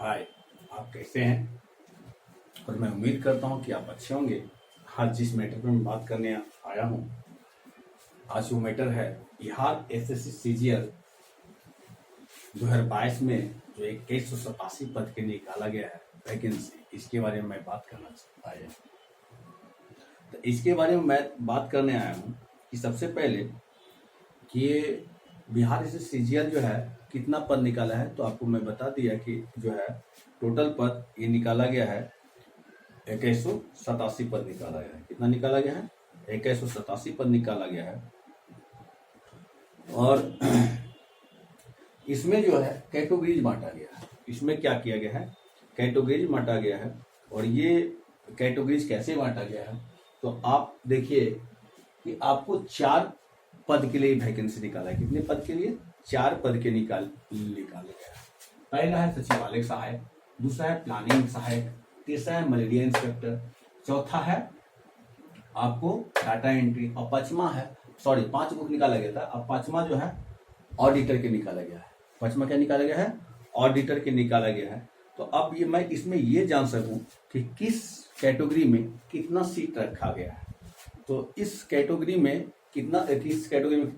हाय, आप कैसे हैं? और मैं उम्मीद करता हूं कि आप अच्छे होंगे। आज जिस मैटर पर मैं बात करने आया हूं, आज वो मैटर है बिहार एसएससी सीजीएल 2022 में जो 2187 पद के निकाला गया है वैकेंसी, इसके बारे में मैं बात करना आया हूं। तो इसके बारे में मैं बात करने आया हूं कि सबसे पहले कि ये बिहार एसएससी सीजीएल जो है कितना पद निकाला है। तो आपको मैं बता दिया कि जो है टोटल पद ये निकाला गया है 2187 पद निकाला गया है। कितना निकाला गया है? 2187 पद निकाला गया है। और इसमें जो है कैटेगरीज बांटा गया है। इसमें क्या किया गया है? कैटेगरीज बांटा गया है। और ये कैटेगरीज कैसे बांटा गया है? तो आप देखिए कि आपको 4 पद के लिए वैकेंसी निकाला है। कितने पद के लिए? 4 पद के निकाले गया है। पहला है सचिवालय सहायक, दूसरा है प्लानिंग सहायक, तीसरा है मलेरिया इंस्पेक्टर, चौथा है आपको डाटा एंट्री, और पांचवा है 5 बुक निकाला गया था। अब पांचवा जो है ऑडिटर के निकाला गया है। पांचवा क्या निकाला गया है? ऑडिटर के निकाला गया है। तो अब ये मैं इसमें ये जान सकूं कि किस कैटेगरी में कितना सीट रखा गया है। तो इस कैटेगरी में कितना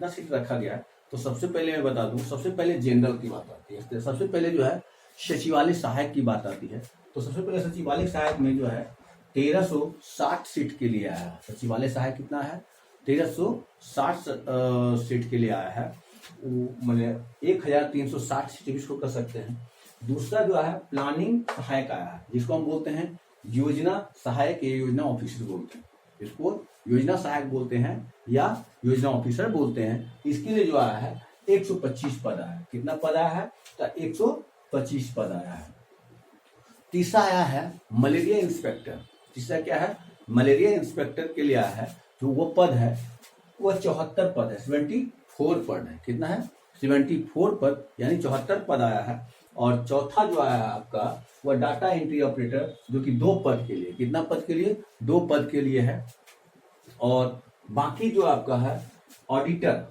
सीट रखा गया है, तो सबसे पहले मैं बता दूं, सबसे पहले जनरल की बात आती है। सबसे पहले जो है सचिवालय सहायक की बात आती है। तो सबसे पहले सचिवालय सहायक में जो है 1360 सीट के लिए आया है। सचिवालय सहायक कितना है? 1360 सीट के लिए आया है। मतलब 1360 सीट भी इसको कर सकते हैं। दूसरा जो है प्लानिंग सहायक आया है, जिसको हम बोलते हैं योजना सहायक या योजना ऑफिसर बोलते हैं। इसको योजना सहायक बोलते हैं या योजना ऑफिसर बोलते हैं। इसके लिए जो आया है 125 पद आया है। कितना पद आया है? तो 125 पद आया है। तीसरा आया है मलेरिया इंस्पेक्टर। तीसरा क्या है? मलेरिया इंस्पेक्टर के लिए आया है। जो वो पद है वो 74 पद है, 74 पद है। कितना है? 74 पद, यानी 74 पद आया है। और चौथा जो आया है आपका वह डाटा एंट्री ऑपरेटर, जो कि 2 पद के लिए। कितना पद के लिए? 2 पद के लिए है। और बाकी जो आपका है ऑडिटर,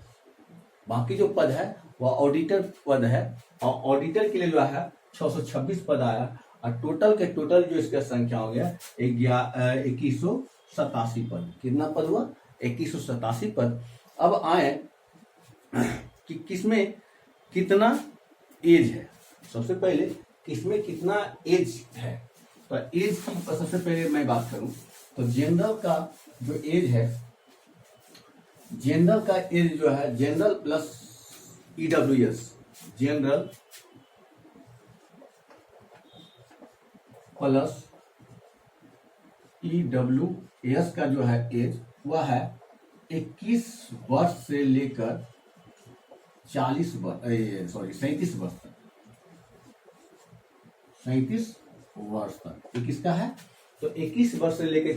बाकी जो पद है वह ऑडिटर पद है। और ऑडिटर के लिए जो है 626 पद आया। और टोटल जो इसका संख्या हो गया 2187 पद। कितना पद हुआ? 2187 पद। अब आए कि किसमें कितना एज है। सबसे पहले किसमें कितना एज है। तो एज की सबसे पहले मैं बात करूं तो जनरल का जो एज है, जनरल का एज जो है general plus EWS, general plus EWS का जो है एज वह है 21 वर्ष से लेकर 37 वर्ष तक। 37 वर्ष तक ये किसका है? तो 21 वर्ष से लेकर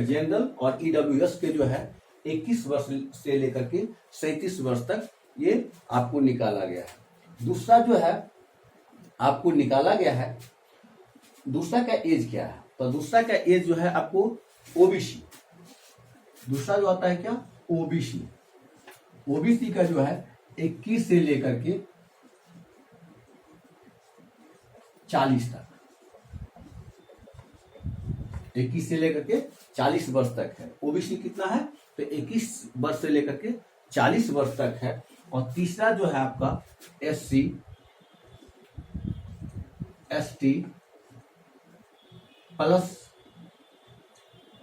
जनरल और ईडब्ल्यूएस के जो है 21 वर्ष से लेकर के 37 वर्ष तक ये आपको निकाला गया है। दूसरा जो है आपको निकाला गया है, दूसरा का एज क्या है? तो दूसरा का एज जो है आपको ओबीसी। दूसरा जो आता है क्या? ओबीसी। ओबीसी का जो है 21 से लेकर के 40 तक, 21 से लेकर के 40 वर्ष तक है। ओबीसी कितना है? तो 21 वर्ष से लेकर के 40 वर्ष तक है। और तीसरा जो है आपका एससी एसटी प्लस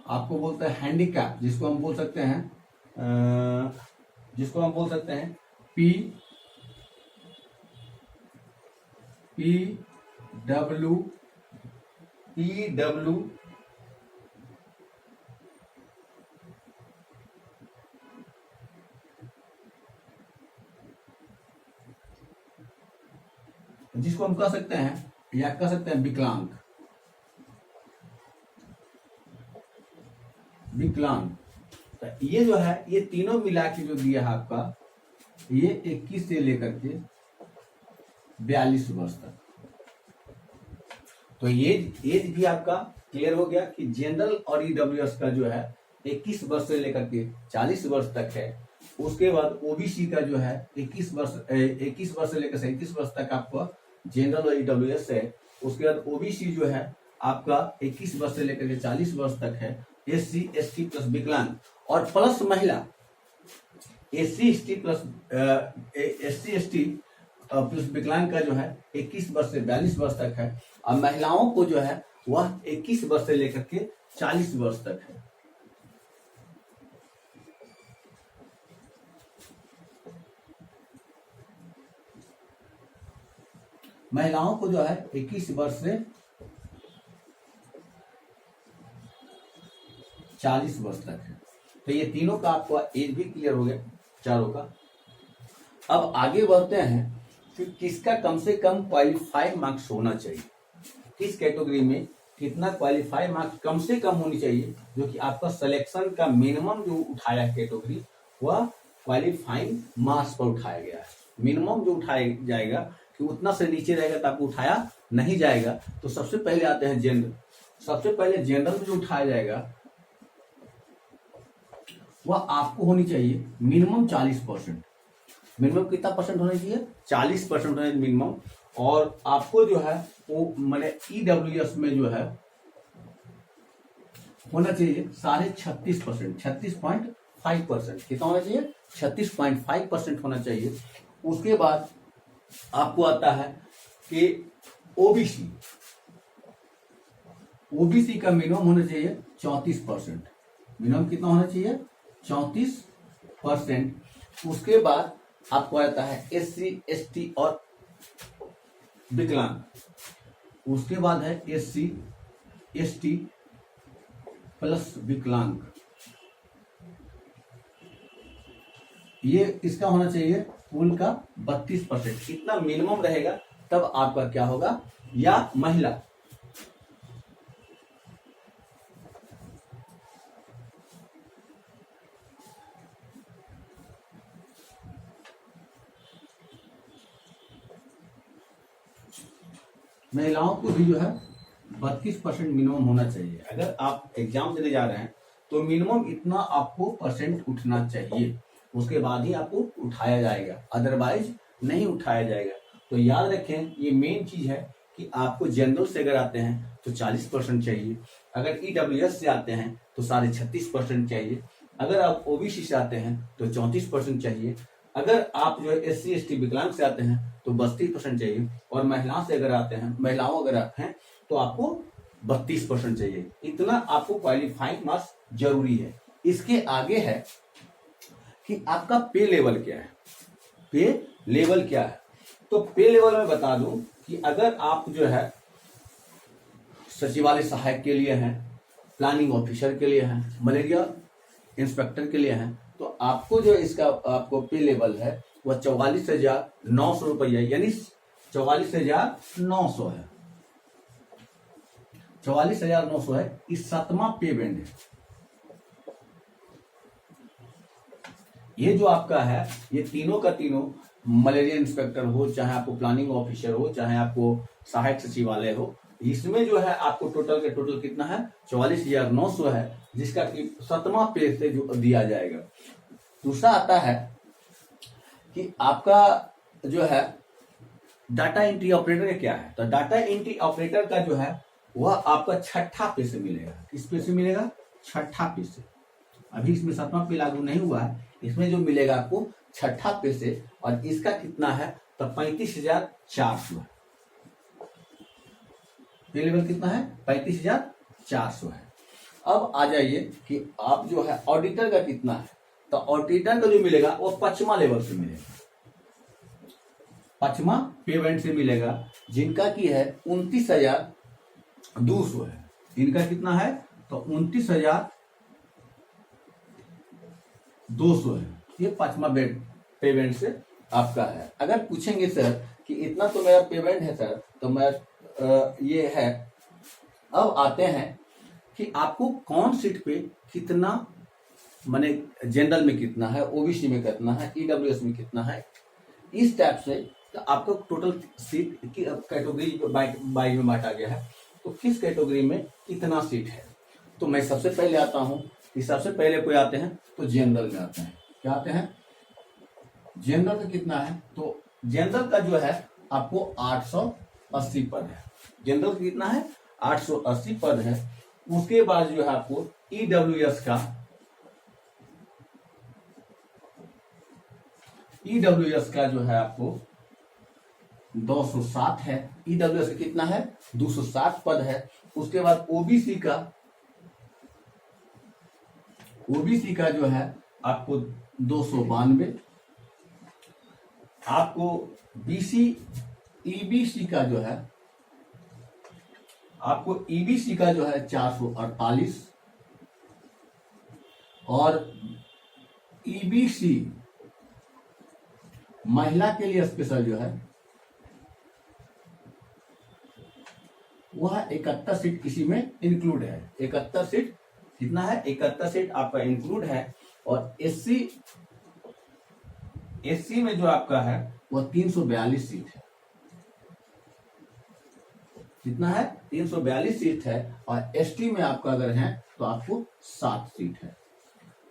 आपको बोलते हैं हैंडीकैप, जिसको हम बोल सकते हैं पी डब्ल्यू जिसको हम कह सकते हैं या कह सकते हैं विकलांग। तो ये जो है ये तीनों मिला के जो दिया है आपका, ये 21 से लेकर के 42 वर्ष तक। तो ये एज भी आपका क्लियर हो गया कि जनरल और ईडब्ल्यूएस का जो है 21 वर्ष से लेकर के 40 वर्ष तक है। उसके बाद ओबीसी का जो है 21 वर्ष से लेकर 37 वर्ष तक आपको जनरल और ईडब्ल्यूएस है। उसके बाद ओबीसी जो है आपका 21 वर्ष से लेकर के 40 वर्ष तक है। एससी एसटी प्लस विकलांग और प्लस महिला, SC ST plus SC ST plus विकलांग का जो है 21 वर्ष से 42 वर्ष तक है। और महिलाओं को जो है वह 21 वर्ष से लेकर के 40 वर्ष तक है। महिलाओं को जो है 21 वर्ष से 40 वर्ष तक है। तो ये तीनों का आपको एज भी क्लियर हो गया, चारों का। अब आगे बढ़ते हैं कि किसका कम से कम क्वालिफाइड मार्क्स होना चाहिए, किस कैटेगरी में कितना क्वालिफाइड मार्क्स कम से कम होनी चाहिए, जो कि आपका सिलेक्शन का मिनिमम जो उठाया कैटेगरी वह क्वालिफाइंग मार्क्स पर उठाया गया है। मिनिमम जो उठाया जाएगा कि उतना से नीचे रहेगा तो आपको उठाया नहीं जाएगा। तो सबसे पहले आते हैं जनरल। सबसे पहले जनरल में जो उठाया जाएगा वह आपको होनी चाहिए मिनिमम 40%। मिनिमम कितना परसेंट होना चाहिए? 40% होना चाहिए मिनिमम। और आपको जो है वो मैंने ईडब्ल्यूएस में जो है होना चाहिए 36.5%, 36.5%। कितना होना चाहिए? 36.5% होना चाहिए। उसके बाद आपको आता है कि ओबीसी, ओबीसी का मिनिमम होना चाहिए 34%। मिनिमम कितना होना चाहिए? 34%। उसके बाद आपको आता है एससी एसटी और विकलांग। उसके बाद है एससी एसटी प्लस विकलांग। ये इसका होना चाहिए कुल का 32%। इतना मिनिमम रहेगा तब आपका क्या होगा, या महिला। महिलाओं को भी जो है 32% मिनिमम होना चाहिए। अगर आप एग्जाम देने जा रहे हैं तो मिनिमम इतना आपको परसेंट उठना चाहिए, उसके बाद ही आपको उठाया जाएगा, अदरवाइज नहीं उठाया जाएगा। तो याद रखें ये मेन चीज है कि आपको जनरल से अगर आते हैं तो 40% चाहिए, अगर ईडब्ल्यूएस से आते हैं तो 36.5% चाहिए, अगर आप ओबीसी से आते हैं तो 34% चाहिए, अगर आप जो है एससी एसटी विकलांग से आते हैं तो 32% चाहिए, और महिलाओं से अगर आते हैं, महिलाओं अगर आते हैं तो आपको 32% चाहिए। इतना आपको क्वालिफाइंग मार्क्स जरूरी है। इसके आगे है कि आपका पे लेवल क्या है। पे लेवल क्या है? तो पे लेवल में बता दूं कि अगर आप जो है सचिवालय सहायक के लिए हैं, प्लानिंग ऑफिसर के लिए हैं, मलेरिया इंस्पेक्टर के लिए हैं, तो आपको जो इसका आपको पे लेवल है वह 44,900 रुपया, यानी 44,900 है। 44,900 है। इस 7वां पे बैंड है। ये जो आपका है ये तीनों का तीनों, मलेरिया इंस्पेक्टर हो, चाहे आपको प्लानिंग ऑफिसर हो, चाहे आपको सहायक सचिवालय हो, इसमें जो है आपको टोटल के टोटल कितना है? 44,900 है, जिसका कि 7वां पे से जो दिया जाएगा। दूसरा आता है कि आपका जो है डाटा एंट्री ऑपरेटर का क्या है। तो डाटा एंट्री ऑपरेटर का जो है वह आपका 6ठा पे से मिलेगा। किस पे से मिलेगा? 6ठा पे से। अभी इसमें 7वां पे लागू नहीं हुआ है, इसमें जो मिलेगा आपको 6ठा पे से, और इसका कितना है? तो 35,400 है। पे लेवल कितना है? 35,400 है। अब आ जाइए कि आप जो है ऑडिटर का कितना है। तो ऑडिटर का जो मिलेगा वो 5वां लेवल से मिलेगा, 5वां पे बैंड से मिलेगा, जिनका की है 29,200 है। इनका कितना है? तो 29,200 है। ये 5वां पे बैंड से आपका है। अगर पूछेंगे सर कि इतना तो मेरा पे बैंड है सर, तो मैं ये है। अब आते हैं कि आपको कौन सीट पे कितना, माने जनरल में कितना है, ओबीसी में कितना है, ईडब्ल्यूएस में कितना है, इस टाइप से तो आपको टोटल सीट की कैटेगरी बाई में बांटा गया है। तो किस कैटेगरी में कितना सीट है। तो मैं सबसे पहले आता हूं कि सबसे पहले कोई आते हैं तो जनरल में आते हैं। क्या आते हैं? जनरल का कितना है? तो जनरल का जो है आपको 880 पद है। जनरल कितना है? 880 पद है। उसके बाद जो है आपको ईडब्ल्यूएस का जो है आपको 207 है। ईडब्ल्यूएस का कितना है? 207 पद है। उसके बाद ओबीसी का जो है आपको 292। आपको बीसी ईबीसी का जो है आपको ईबीसी का जो है 448 और ईबीसी महिला के लिए स्पेशल जो है वह 71 सीट इसी में इंक्लूड है। 71 सीट कितना है? 71 सीट आपका इंक्लूड है। और एससी में जो आपका है वह 342 सीट है। कितना है? 342 सीट है। और एसटी में आपका अगर है तो आपको 7 सीट है।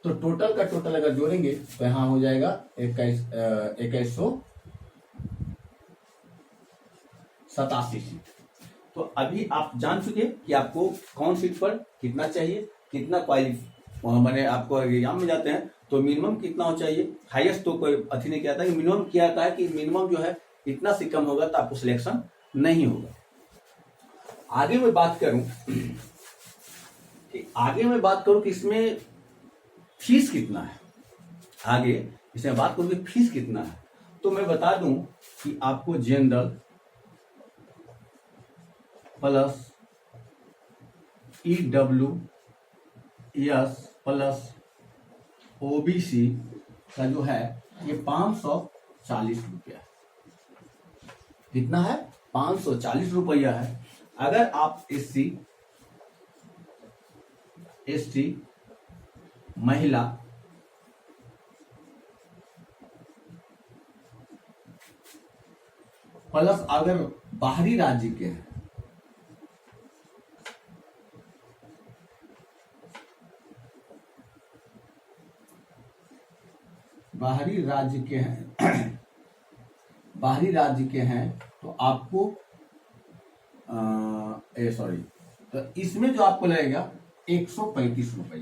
तो टोटल का टोटल अगर जोड़ेंगे तो यहां हो जाएगा 2187 सीट। तो अभी आप जान चुके कि आपको कौन सीट पर कितना चाहिए, कितना मैंने आपको एग्जाम में जाते हैं तो मिनिमम कितना हो चाहिए। हाईएस्ट तो कोई अथी नहीं कहता कि मिनिमम क्या था कि मिनिमम जो है इतना से कम होगा तो आपको सिलेक्शन नहीं होगा। आगे मैं बात करूं कि इसमें फीस कितना है। आगे इसमें बात करूं कि फीस कितना है तो मैं बता दूं कि आपको general plus EWS plus OBC का जो है ये 540 रुपया। कितना है? 540 रुपया है। अगर आप एसटी महिला प्लस अगर बाहरी राज्य के हैं बाहरी राज्य के हैं तो आपको तो इसमें जो आपको लगेगा 135 रुपये।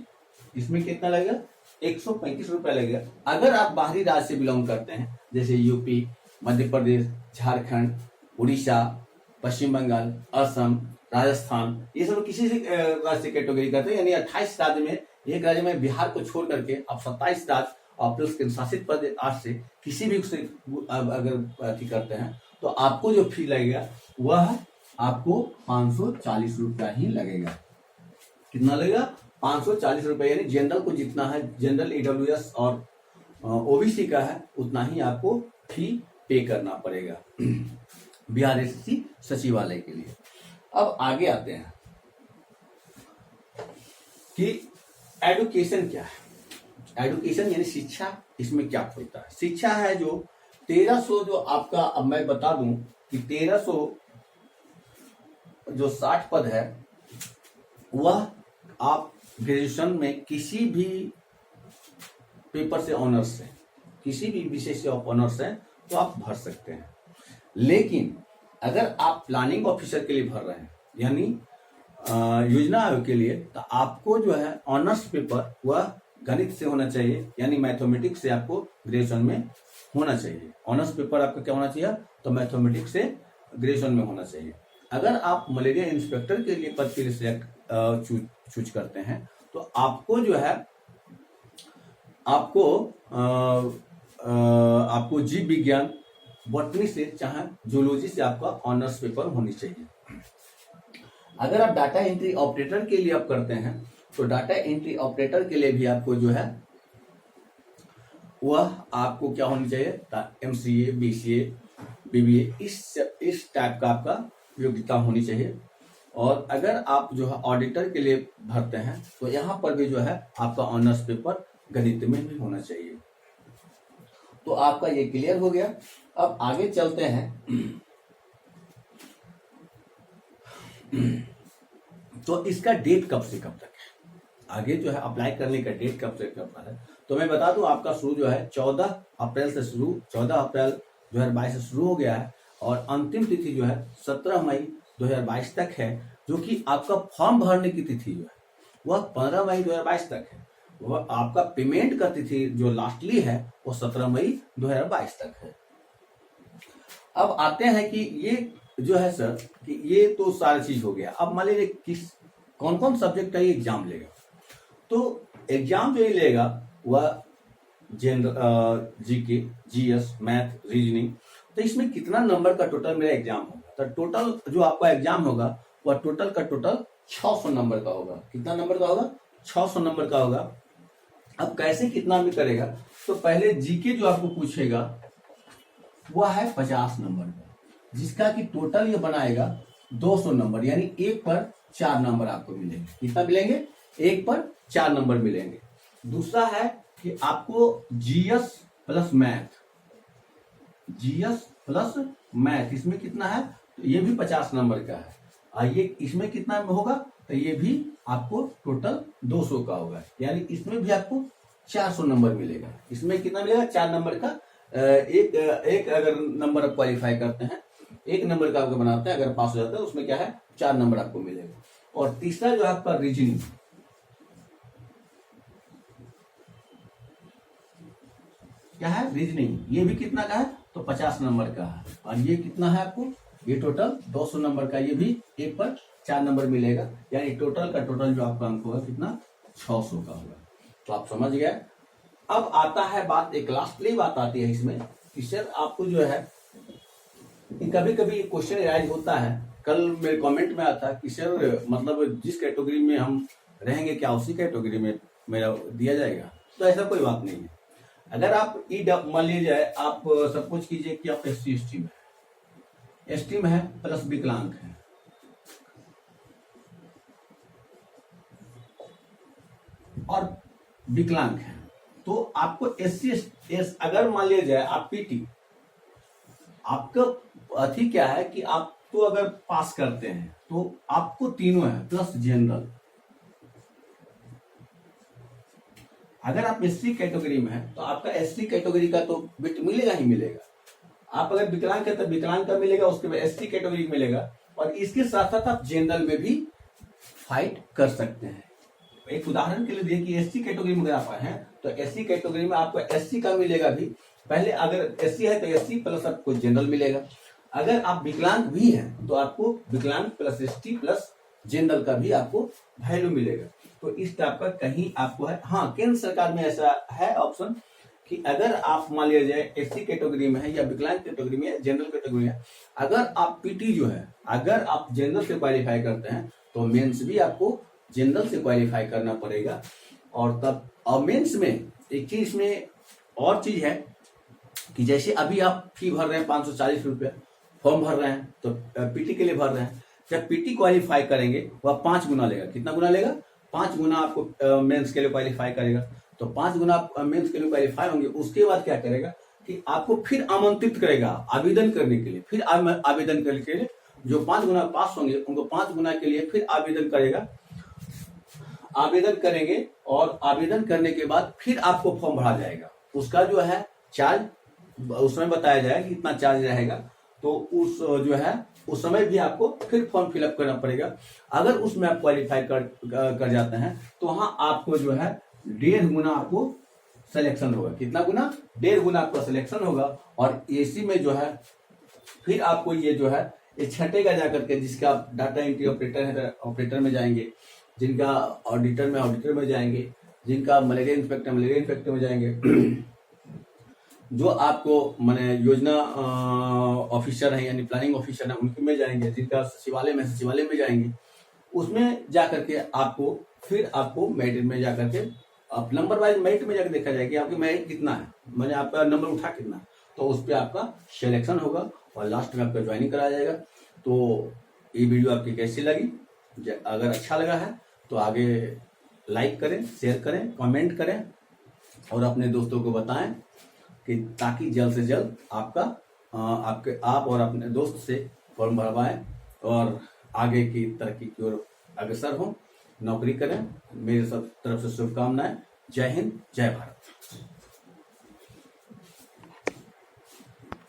इसमें कितना लगेगा? 135 रुपया लगेगा। अगर आप बाहरी राज्य से बिलोंग करते हैं जैसे यूपी, मध्य प्रदेश, झारखंड, उड़ीसा, पश्चिम बंगाल, असम, राजस्थान, ये सब किसी से राज्य से कैटेगरी करते हैं। यानी 28 राज्य में एक राज्य में बिहार को छोड़ करके आप 27 राज्य और प्लस केंद्र शासित प्रदेश से किसी भी से अगर अथी करते हैं तो आपको जो फी लगेगा वह आपको 540 रुपया ही लगेगा। कितना लगेगा? 540 रुपये। यानी जनरल को जितना है, जनरल ईडब्ल्यूएस और ओबीसी का है उतना ही आपको फी पे करना पड़ेगा बिहार एसएससी सचिवालय के लिए। अब आगे आते हैं कि एडुकेशन क्या है। एडुकेशन यानी शिक्षा, इसमें क्या होता है? शिक्षा है जो 1300 जो आपका, अब मैं बता दूं कि 1300 जो 60 पद है वह आप ग्रेजुएशन में किसी भी पेपर से ऑनर्स से, किसी भी विषय से आप ऑनर्स है तो आप भर सकते हैं। लेकिन अगर आप प्लानिंग ऑफिसर के लिए भर रहे हैं यानी योजना आयोग के लिए, तो आपको जो है ऑनर्स पेपर वह गणित से होना चाहिए, यानी मैथमेटिक्स से आपको ग्रेजुएशन में होना चाहिए। ऑनर्स पेपर आपका क्या होना चाहिए? तो मैथमेटिक्स से ग्रेजुएशन में होना चाहिए। अगर आप मलेरिया इंस्पेक्टर के लिए पद के लिए सिलेक्ट चूज करते हैं तो आपको जो है आपको जीव विज्ञान, बॉटनी से चाहे जूलॉजी से आपका ऑनर्स पेपर होनी चाहिए। अगर आप डाटा एंट्री ऑपरेटर के लिए आप करते हैं तो डाटा एंट्री ऑपरेटर के लिए भी आपको जो है वह आपको क्या होनी चाहिए? एमसीए, बीसीए, बीबीए, इस टाइप का आपका योग्यता होनी चाहिए। और अगर आप जो है ऑडिटर के लिए भरते हैं तो यहाँ पर भी जो है आपका ऑनर्स पेपर गणित में भी होना चाहिए। तो आपका ये क्लियर हो गया। अब आगे चलते हैं तो इसका डेट कब से कब तक है? आगे जो है अप्लाई करने का डेट कब से कब तक है? तो मैं बता दूं आपका शुरू जो है 14 अप्रैल से शुरू, 14 अप्रैल 2022 से शुरू हो गया है और अंतिम तिथि जो है 17 मई 2022 तक है, जो कि आपका फॉर्म भरने की तिथि जो है वह 15 मई 2022 तक है। वह आपका पेमेंट का तिथि जो लास्टली है वो 17 मई 2022 तक है। अब आते हैं कि ये जो है सर कि ये तो सारी चीज हो गया। अब मान लीजिए किस कौन कौन सब्जेक्ट का ये एग्जाम लेगा, तो एग्जाम जो ये लेगा वह general, GK, GS, math, reasoning. तो इसमें कितना नंबर का टोटल मेरा एग्जाम होगा, तो टोटल जो आपका एग्जाम होगा वह टोटल का टोटल 600 नंबर का होगा। कितना नंबर का होगा? 600 नंबर का होगा। अब कैसे कितना में करेगा, तो पहले जीके जो आपको पूछेगा वह है 50 नंबर का, जिसका कि टोटल ये बनाएगा 200 नंबर, यानी एक पर 4 नंबर आपको मिलेंगे। कितना मिलेंगे? एक पर 4 नंबर मिलेंगे। दूसरा है कि आपको GS plus math, GS plus math इसमें कितना है, तो ये भी 50 नंबर का है। ये इसमें कितना में होगा, तो ये भी आपको टोटल 200 का होगा, यानी इसमें भी आपको 400 नंबर मिलेगा। इसमें कितना मिलेगा? 4 नंबर का। एक अगर नंबर आप क्वालिफाई करते हैं, एक नंबर का आपको बनाते हैं, अगर पास हो जाता है उसमें क्या है 4 नंबर आपको मिलेगा। और तीसरा जो आपका रीजनिंग, क्या है? रीजनिंग, ये भी कितना का है, तो 50 नंबर का है। और ये कितना है आपको, ये टोटल 200 नंबर का, ये भी एक पर 4 नंबर मिलेगा, यानी टोटल का टोटल जो आपका अंक होगा कितना, 600 का होगा। तो आप समझ गए। अब आता है बात, एक लास्टली बात आती है इसमें कि सर आपको जो है कभी कभी क्वेश्चन राइज होता है, कल मेरे कमेंट में आता है कि सर मतलब जिस कैटेगरी में हम रहेंगे क्या उसी कैटेगरी में मेरा दिया जाएगा। तो ऐसा कोई बात नहीं है। अगर आप मान लीजिए आप सपोज कीजिए कि आप SC ST में है प्लस विकलांग है, और विकलांग है, तो आपको अगर मान लिया जाए आप PT, आपका अथी क्या है कि आप तो अगर पास करते हैं तो आपको तीनों है प्लस जनरल। अगर आप SC कैटेगरी में है तो आपका SC कैटेगरी का तो बिट मिलेगा ही मिलेगा। आप अगर विकलांग है तो विकलांग का मिलेगा, उसके बाद SC कैटेगरी मिलेगा, और इसके साथ साथ आप जनरल में भी फाइट कर सकते हैं। एक उदाहरण के लिए देखिए, SC कैटेगरी में अगर आप हैं तो SC कैटेगरी में आपको SC का मिलेगा भी, पहले अगर SC है तो SC प्लस आपको जनरल मिलेगा। अगर आप विकलांग भी हैं तो आपको विकलांग प्लस ST प्लस जनरल का भी आपको वैल्यू मिलेगा। तो इस टाइप का कहीं आपको है। हाँ, केंद्र सरकार में ऐसा है ऑप्शन कि अगर आप मान लिया जाए SC कैटेगरी में है या विकलांग कैटेगरी में है, जनरल कैटेगरी में है, अगर आप PT जो है अगर आप जनरल से क्वालिफाई करते हैं तो मेंस भी आपको जनरल से क्वालिफाई करना पड़ेगा। और तब और मेंस में एक चीज में और चीज है कि जैसे अभी आप फी भर रहे हैं 540 रुपया, फॉर्म भर रहे हैं तो PT के लिए भर रहे हैं, जब PT क्वालिफाई करेंगे वह 5 गुना लेगा। कितना गुना लेगा? 5 गुना आपको मेंस के लिए क्वालिफाई करेगा। तो 5 गुना आप मेंस के लिए क्वालिफाई होंगे, उसके बाद क्या करेगा कि आपको फिर आमंत्रित करेगा आवेदन करने के लिए। फिर आवेदन करने के लिए जो 5 गुना पास होंगे उनको 5 गुना के लिए फिर आवेदन करेगा, आवेदन करेंगे, और आवेदन करने के बाद फिर आपको फॉर्म भरा जाएगा। उसका जो है चार्ज उसमें बताया जाएगा कितना चार्ज रहेगा। तो उस जो है उस समय भी आपको फिर फॉर्म फिलअप करना पड़ेगा। अगर उसमें आप क्वालिफाई कर जाते हैं तो वहाँ आपको जो है 1.5 गुना आपको सिलेक्शन होगा। कितना गुना? 1.5 गुना आपका सिलेक्शन होगा। और AC में जो है फिर आपको ये जो है ये छटेगा जा करके, जिसका डाटा एंट्री ऑपरेटर है ऑपरेटर में जाएंगे, जिनका ऑडिटर में जाएंगे, जिनका मलेरिया इंस्पेक्टर में जाएंगे, जो आपको माने योजना ऑफिसर है यानी प्लानिंग ऑफिसर है उनके में जाएंगे, जिनका सचिवालय में जाएंगे। उसमें जाकर के आपको फिर आपको मेरिट में जाकर के आप नंबर वाइज मेरिट में जाकर देखा जाएगा कि आपकी मेरिट कितना है, मैंने आपका नंबर उठा कितना, तो उस पर आपका सिलेक्शन होगा और लास्ट में आपका ज्वाइनिंग कराया जाएगा। तो ये वीडियो आपकी कैसी लगी? अगर अच्छा लगा है तो आगे लाइक करें, शेयर करें, कमेंट करें और अपने दोस्तों को बताएं कि ताकि जल्द से जल्द आप और अपने दोस्त से फॉर्म भरवाएं और आगे की तरक्की की ओर अग्रसर हों, नौकरी करें। मेरे सब तरफ से शुभकामनाएं। जय हिंद, जय भारत।